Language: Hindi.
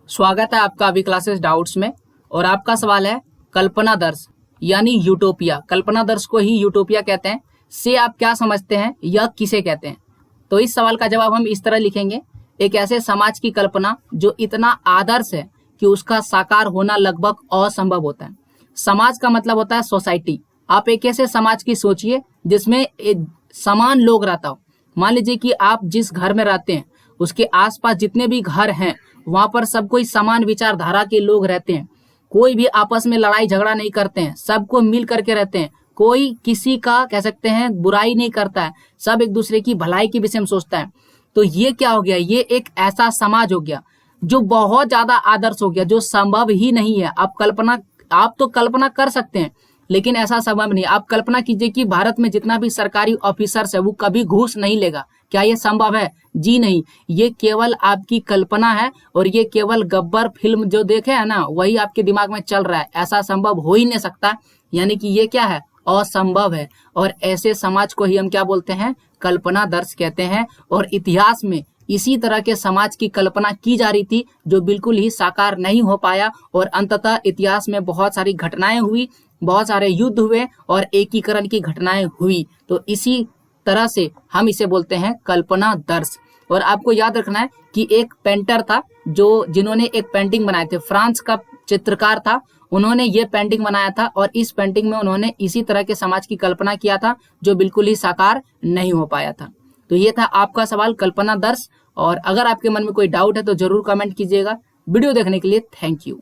स्वागत है आपका अभी क्लासेस डाउट्स में। और आपका सवाल है कल्पनादर्श यानी यूटोपिया। कल्पनादर्श को ही यूटोपिया कहते हैं। से आप क्या समझते हैं, यह किसे कहते हैं? तो इस सवाल का जवाब हम इस तरह लिखेंगे, एक ऐसे समाज की कल्पना जो इतना आदर्श है कि उसका साकार होना लगभग असंभव होता है। समाज का मतलब होता है सोसाइटी। आप एक ऐसे समाज की सोचिए जिसमें समान लोग रहता हो। मान लीजिए कि आप जिस घर में रहते हैं उसके आसपास जितने भी घर हैं वहां पर सब कोई समान विचारधारा के लोग रहते हैं। कोई भी आपस में लड़ाई झगड़ा नहीं करते हैं, सबको मिल करके रहते हैं। कोई किसी का कह सकते हैं बुराई नहीं करता है, सब एक दूसरे की भलाई के विषय में सोचता है। तो ये क्या हो गया, ये एक ऐसा समाज हो गया जो बहुत ज्यादा आदर्श हो गया, जो संभव ही नहीं है। आप तो कल्पना कर सकते हैं लेकिन ऐसा संभव नहीं। आप कल्पना कीजिए कि भारत में जितना भी सरकारी ऑफिसर्स है वो कभी घूस नहीं लेगा। क्या ये संभव है? जी नहीं। ये केवल आपकी कल्पना है और ये केवल गब्बर फिल्म जो देखे है ना वही आपके दिमाग में चल रहा है। ऐसा संभव हो ही नहीं सकता। यानी कि ये क्या है, असंभव है। और ऐसे समाज को ही हम क्या बोलते हैं, कल्पनादर्श कहते हैं। और इतिहास में इसी तरह के समाज की कल्पना की जा रही थी जो बिल्कुल ही साकार नहीं हो पाया। और अंततः इतिहास में बहुत सारी घटनाएं हुई, बहुत सारे युद्ध हुए और एकीकरण की घटनाएं हुई। तो इसी तरह से हम इसे बोलते हैं कल्पनादर्श। और आपको याद रखना है कि एक पेंटर था जिन्होंने एक पेंटिंग बनाए थे। फ्रांस का चित्रकार था, उन्होंने ये पेंटिंग बनाया था और इस पेंटिंग में उन्होंने इसी तरह के समाज की कल्पना किया था जो बिल्कुल ही साकार नहीं हो पाया था। तो ये था आपका सवाल कल्पनादर्श। और अगर आपके मन में कोई डाउट है तो जरूर कमेंट कीजिएगा। वीडियो देखने के लिए थैंक यू।